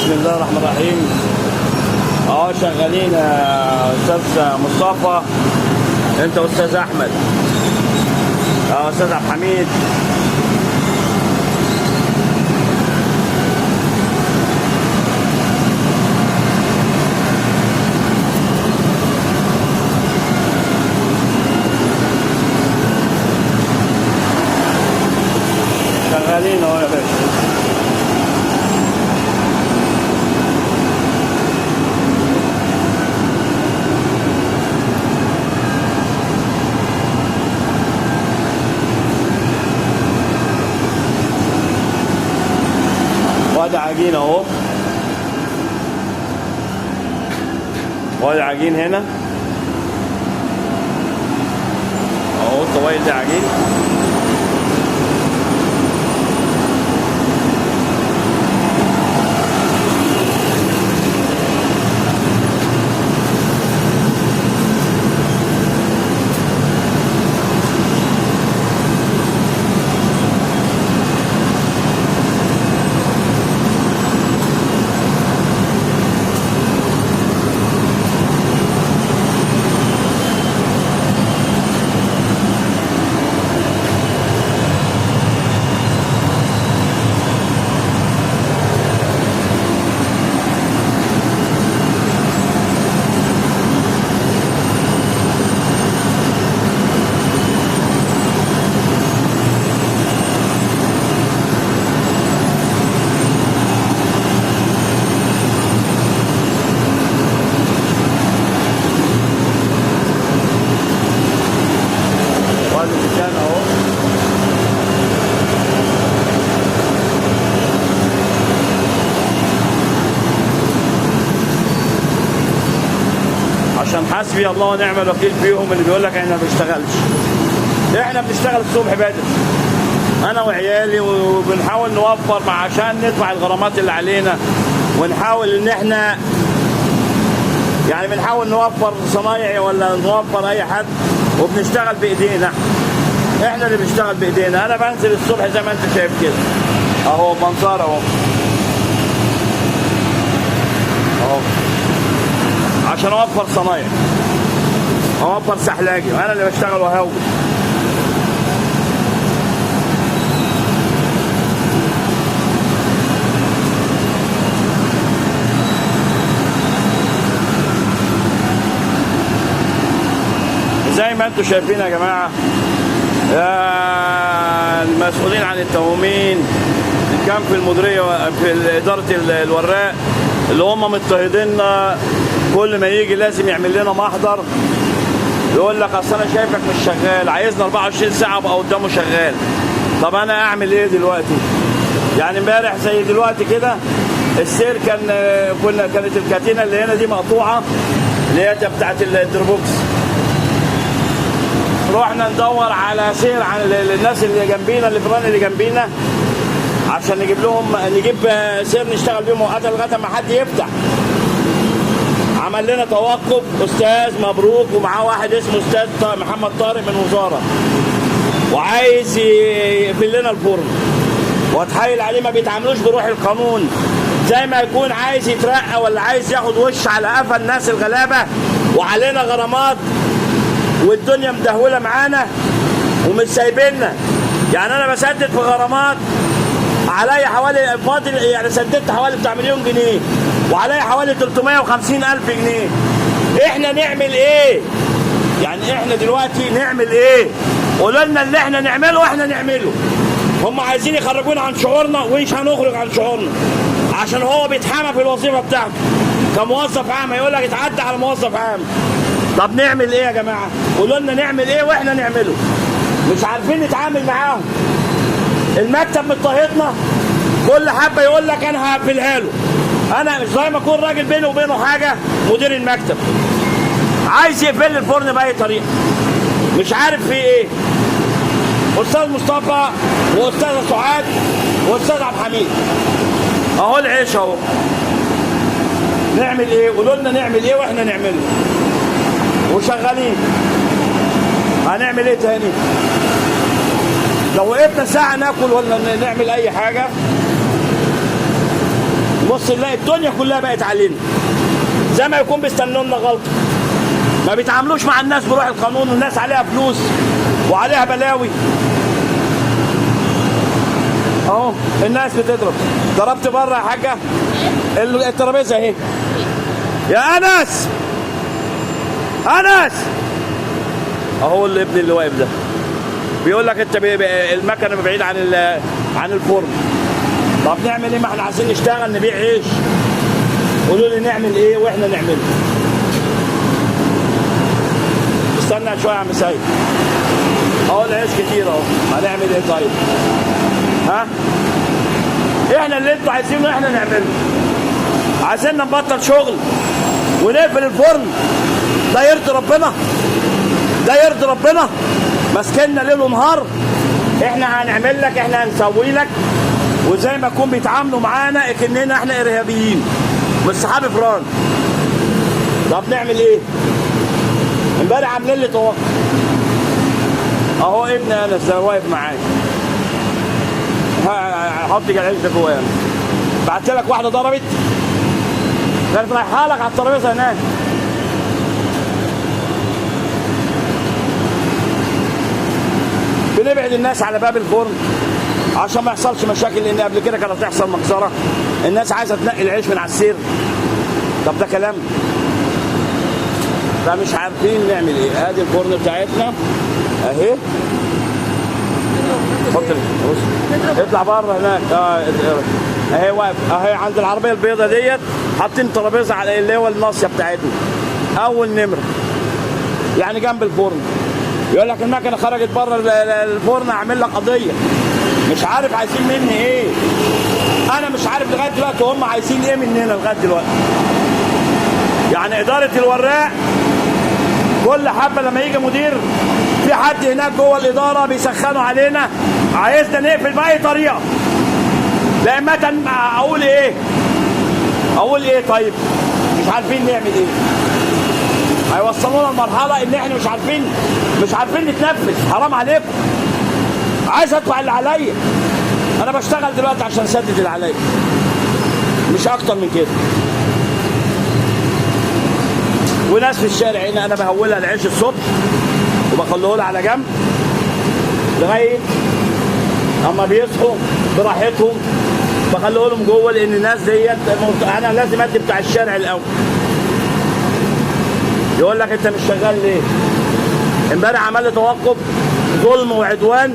بسم الله الرحمن الرحيم. شغالين يا استاذ مصطفى، انت استاذ احمد، استاذ عبد الحميد. شغالين اهو يا باشا. وادي عجين اهو، وادي عجين هنا اهو، الطوايل دي عجين. عشان حسبي الله ونعم الوكيل فيهم اللي بيقول لك احنا ما بنشتغلش. احنا بنشتغل الصبح بدري انا وعيالي، وبنحاول نوفر عشان ندفع الغرامات اللي علينا، ونحاول ان احنا يعني بنحاول نوفر صنايعي ولا نوفر اي حد، وبنشتغل بايدينا. احنا اللي بنشتغل بايدينا. انا بنزل الصبح زي ما انت شايف كده اهو، منظار اهو اهو، عشان اوفر صنايعي، اوفر سحلاجي، وانا اللي بشتغل وهوي. زي ما انتم شايفين يا جماعه، المسؤولين عن التموين كان في المديريه في اداره الوراق اللي هم مضطهديننا، كل ما يجي لازم يعمل لنا محضر، يقول لك اصل انا شايفك مش شغال، عايزنا 24 ساعه ابقى قدامه شغال. طب انا اعمل ايه دلوقتي؟ يعني امبارح زي دلوقتي كده السير كانت الكاتينه اللي هنا دي مقطوعه، اللي هي بتاعت الدربوكس. رحنا ندور على سير عن الناس اللي جنبينا، الفران اللي جنبينا، عشان نجيب سير نشتغل بيه مؤقتا لغايه ما حد يفتح. عمل لنا توقف استاذ مبروك، ومعاه واحد اسمه استاذ محمد طارق من وزاره، وعايز يقفل لنا الفرن، واتحايل عليه ما بيتعاملوش بروح القانون، زي ما يكون عايز يترقى ولا عايز ياخد وش على قفا الناس الغلابه، وعلينا غرامات والدنيا مدهوله معانا ومش سايبيننا. يعني انا بسدد في غرامات عليا حوالي فاضل، يعني سددت حوالي بتاع مليون جنيه، وعليا حوالي 350,000 جنيه. احنا نعمل ايه؟ يعني احنا دلوقتي نعمل ايه؟ قولوا لنا اللي احنا نعمله واحنا نعمله. هم عايزين يخرجونا عن شعورنا، ومش هنخرج عن شعورنا، عشان هو بيتحامى في الوظيفه بتاعته كموظف عام. يقول لك اتعدى على موظف عام. طب نعمل ايه يا جماعه؟ قولوا لنا نعمل ايه واحنا نعمله. مش عارفين نتعامل معاهم. المكتب مضطهدنا، كل حبه يقول لك انا هقفلها له. انا مش زي ما اكون راجل بيني وبينه حاجه، مدير المكتب عايز يقفل لي الفرن باي طريقه، مش عارف في ايه. استاذ مصطفى واستاذه سعاد واستاذ عبد الحميد اهو العيش اهو. نعمل ايه؟ قولوا لنا نعمل ايه واحنا نعمله. وشغالين. هنعمل ايه تاني؟ لو وقفنا ساعه ناكل ولا نعمل اي حاجه، بص نلاقي الدنيا كلها بقت علينا، زي ما يكون بيستنوا لنا غلطه. ما بيتعاملوش مع الناس بروح القانون، والناس عليها فلوس وعليها بلاوي. اهو الناس بتضرب. ضربت بره يا حاجه الترابيزه اهي. يا انس انس، اهو الابن اللي واقف ده بيقول لك انت المكنه بعيد عن الفرن. طب نعمل ايه؟ ما احنا عايزين نشتغل نبيع عيش. قولوا لي نعمل ايه واحنا نعمله. استنى شويه يا عم سيد. اهو العيش كتير اهو، هنعمل ايه طيب؟ ها؟ احنا اللي انتوا عايزينه احنا نعمله. عايزين نبطل شغل ونقفل الفرن؟ ده يرضي ربنا؟ ده يرضي ربنا؟ ماسكيننا ليل ونهار. احنا هنعمل لك، احنا هنسوي لك، وزي ما يكون بيتعاملوا معانا اكننا احنا ارهابيين مش صحاب فران. طب نعمل ايه؟ امبارح عاملين لي توقف اهو. ابني انس ده واقف معايا. حط العيش ده جوايا. بعت لك واحده ضربت، كانت رايحه لك على الترابيزه هناك. بنبعد الناس على باب الفرن عشان ما يحصلش مشاكل، لان قبل كده كانت تحصل مجزره. الناس عايزه تنقي العيش من على السير. طب ده كلام؟ فمش عارفين نعمل ايه. ادي الفرن بتاعتنا اهي. حط اطلع بره هناك. اهي واقف اهي عند العربيه البيضاء ديت، حاطين ترابيزه على اللي هو الناصيه بتاعتنا اول نمره، يعني جنب الفرن. يقول لك المكنه خرجت بره الفرن، اعمل لك قضيه. مش عارف عايزين مني ايه. انا مش عارف لغايه دلوقتي هم عايزين ايه مننا لغايه دلوقتي. يعني اداره الوراق كل حبه لما يجي مدير، في حد هناك جوه الاداره بيسخنوا علينا، عايزنا نقفل باي طريقه. لا متى اقول ايه؟ اقول ايه طيب؟ مش عارفين نعمل ايه. هيوصلونا لمرحله ان احنا مش عارفين نتنفس. حرام عليكم. عايز ادفع اللي عليا. انا بشتغل دلوقتي عشان اسدد اللي عليا، مش اكتر من كده. وناس في الشارع هنا انا بهولها العيش الصبح وبخليه لها على جنب لغايه اما بيصحوا براحتهم، بخليه لهم جوه، لان الناس ديت انا لازم ادي بتاع الشارع الاول. يقول لك انت مش شغال ليه؟ امبارح عمل لي توقف ظلم وعدوان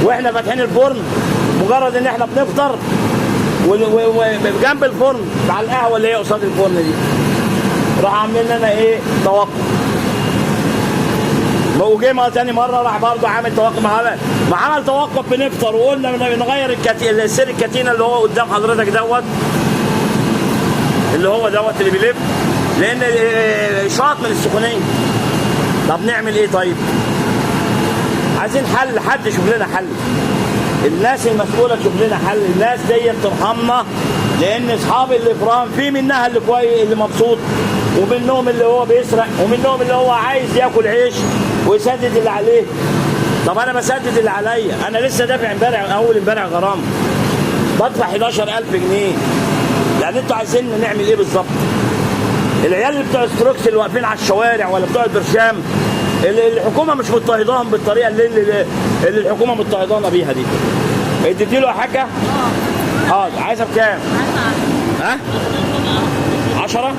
واحنا فاتحين الفرن، مجرد ان احنا بنفطر وجنب الفرن على القهوه اللي هي قصاد الفرن دي، راح عاملين لنا ايه؟ توقف. وجه تاني مره راح برضه عامل توقف. ما عمل توقف بنفطر وقلنا بنغير السير الكتينه اللي هو قدام حضرتك دوت، اللي هو دوت اللي بيلف، لان شاط من السخونيه. طب نعمل ايه طيب؟ عايزين حل، حد يشوف لنا حل. الناس المسؤوله تشوف لنا حل. الناس ديت ترحمنا، لان اصحاب الافران في منها اللي كويس اللي مبسوط، ومنهم اللي هو بيسرق، ومنهم اللي هو عايز ياكل عيش ويسدد اللي عليه. طب انا بسدد اللي عليا، انا لسه دافع اول امبارح غرامه، بدفع 11000 جنيه. يعني انتوا عايزين نعمل ايه بالظبط؟ العيال اللي بتوع ستروكس اللي واقفين على الشوارع ولا بتوع البرشام، اللي الحكومه مش مضطهداهم بالطريقه اللي الحكومه مضطهدانا بيها دي. اديتي له حاجه؟ حاضر. عايزه بكام؟ ها؟ 10؟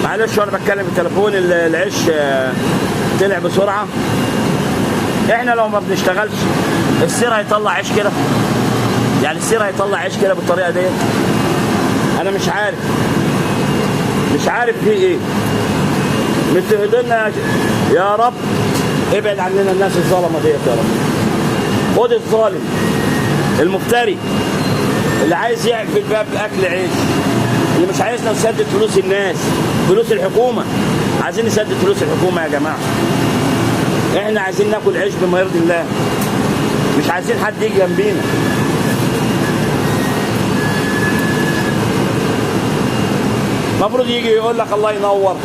معلش وانا بتكلم في التليفون العيش طلع بسرعه. احنا لو ما بنشتغلش السير هيطلع عيش كده؟ يعني السير هيطلع عيش كده بالطريقه ديت؟ انا مش عارف في ايه. متهدنا يا رب. ابعد عننا الناس الظلمه ديت يا رب. خد الظالم المفتري اللي عايز يقفل باب اكل عيش، اللي مش عايزنا نسدد فلوس الناس، فلوس الحكومه. عايزين نسدد فلوس الحكومه يا جماعه. احنا عايزين ناكل عيش بما يرضي الله، مش عايزين حد يجي جنبينا. المفروض يجي يقول لك الله ينور،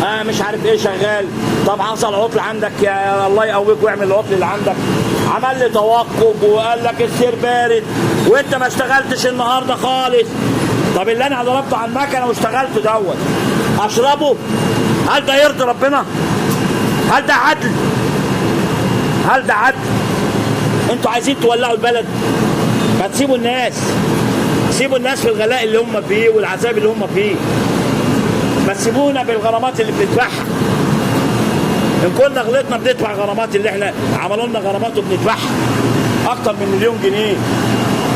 مش عارف ايه شغال. طب حصل عطل عندك، يا الله يقويك واعمل العطل اللي عندك. عمل لي توقف وقال لك السير بارد وانت ما اشتغلتش النهارده خالص. طب اللي انا ضربته على المكنه واشتغلته دوت اشربه؟ هل ده يرضي ربنا؟ هل ده عدل؟ هل ده عدل؟ انتوا عايزين تولعوا البلد؟ ما تسيبوا الناس، سيبوا الناس في الغلاء اللي هم فيه والعذاب اللي هم فيه. ما تسيبونا بالغرامات اللي بندفعها. ان كنا غلطنا بندفع غرامات، اللي احنا عملوا لنا غرامات وبندفعها اكتر من مليون جنيه.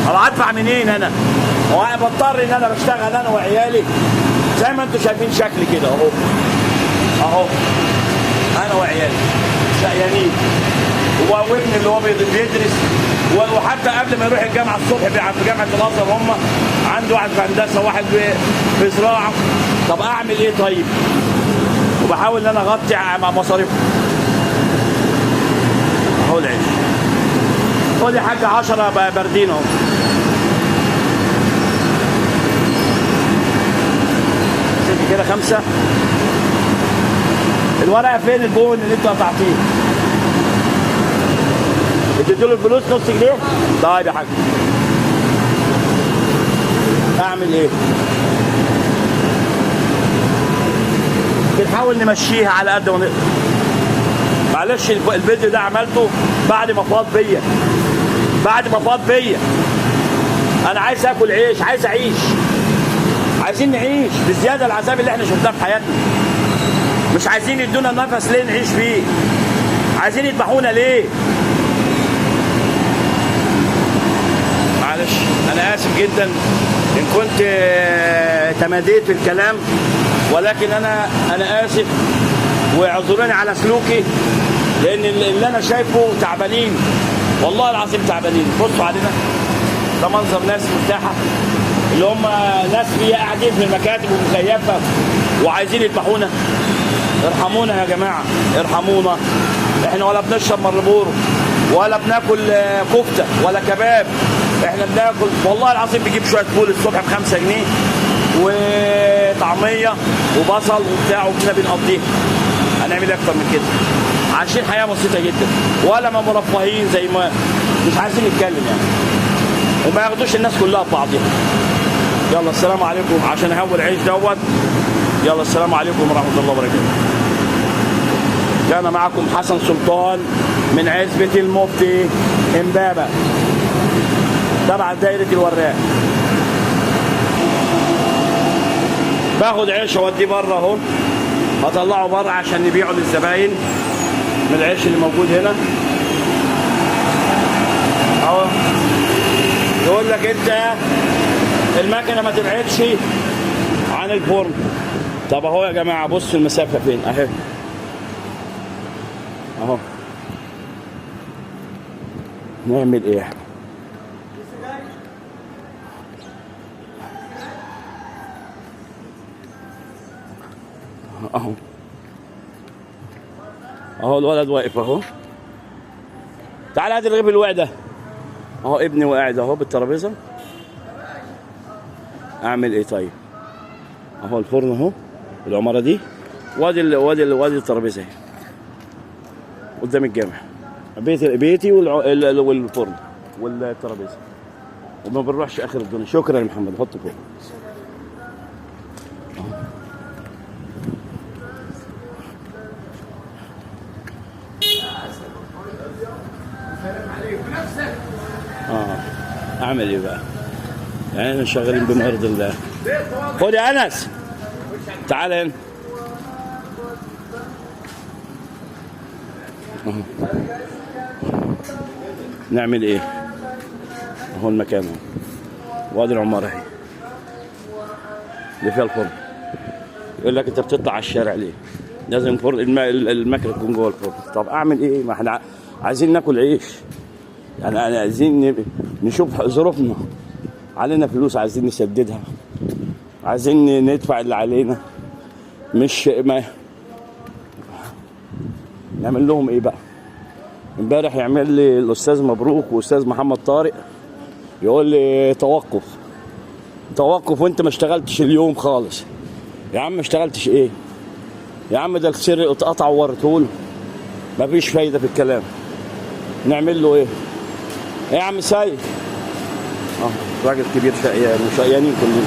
طب هدفع منين انا؟ هو انا بضطر ان انا بشتغل انا وعيالي زي ما انتم شايفين شكلي كده اهو اهو، انا وعيالي شقيانين، وابني اللي هو بيدرس، وحتى قبل ما يروح الجامعه الصبح في جامعه الازهر هم عنده واحد في هندسه وواحد في زراعه. طب اعمل ايه طيب؟ وبحاول ان انا اغطي مع مصاريفهم. اهو العيش، خد يا حاج 10 باردين اهو. كده 5. الورقه فين؟ البون اللي انتوا قطعتيه بتدوا له الفلوس نص جنيه؟ طيب يا حاج اعمل ايه؟ بنحاول نمشيها على قد ما نقدر. معلش الفيديو ده عملته بعد ما فاض بيا، بعد ما فاض بيا. انا عايز اكل عيش، عايز اعيش، عايزين نعيش بزياده العذاب اللي احنا شفناه في حياتنا. مش عايزين يدونا نفس ليه نعيش فيه؟ عايزين يذبحونا ليه؟ معلش انا اسف جدا ان كنت تماديت في الكلام، ولكن انا اسف واعذروني على سلوكي، لان اللي انا شايفه تعبانين والله العظيم تعبانين. بصوا علينا، ده منظر ناس مرتاحه اللي هم ناس فيها قاعدين في المكاتب ومكيفه وعايزين يذبحونا. ارحمونا يا جماعه، ارحمونا. احنا ولا بنشرب مربور ولا بناكل كفته ولا كباب، احنا بناكل والله العظيم بيجيب شويه فول الصبح ب5 جنيه وطعميه وبصل وبتاع وكده بنقضيها. هنعمل اكتر من كده؟ عايشين حياه بسيطه جدا، ولا ما مرفهين زي ما مش عايزين نتكلم يعني، وما ياخدوش الناس كلها ببعضها. يلا السلام عليكم عشان اهول العيش دوت. يلا السلام عليكم ورحمه الله وبركاته. كان معكم حسن سلطان من عزبة المفتي امبابة تبع دايرة الوراق. باخد عيش اوديه بره اهو، هطلعه بره عشان نبيعه للزباين من العيش اللي موجود هنا اهو. يقول لك انت المكنه ما تبعدش عن الفرن. طب اهو يا جماعه بصوا المسافه فين اهي اهو. نعمل ايه؟ اهو اهو الولد واقف اهو. تعال هات الرغيف الوعده اهو. ابني وقاعد اهو بالترابيزه. اعمل ايه طيب؟ اهو الفرن اهو، العماره دي، وادي الترابيزه اهي قدام الجامع. بيتي والفرن والترابيزه، وما بنروحش اخر الدنيا. شكرا يا محمد، حط فوق. اعمل ايه بقى؟ يعني احنا شغالين بما يرضي الله. خد يا انس تعال هنا. نعمل ايه؟ اهو المكان اهو، وادي العماره اهي اللي فيها الفرن. يقول لك انت بتطلع على الشارع ليه؟ لازم فرن المكنه تكون جوه الفرن. طب اعمل ايه؟ ما احنا عايزين ناكل عيش، يعني عايزين نشوف ظروفنا، علينا فلوس عايزين نسددها، عايزين ندفع اللي علينا، مش ما نعمل لهم ايه بقى؟ امبارح يعمل لي الاستاذ مبروك واستاذ محمد طارق يقول لي توقف وانت ما اشتغلتش اليوم خالص. يا عم ما اشتغلتش ايه؟ يا عم ده السير اتقطع ووريتهوله، مفيش فايده في الكلام. نعمل له ايه؟ ايه يا عم سيد؟ راجل كبير شقيان وشقيانين كلنا.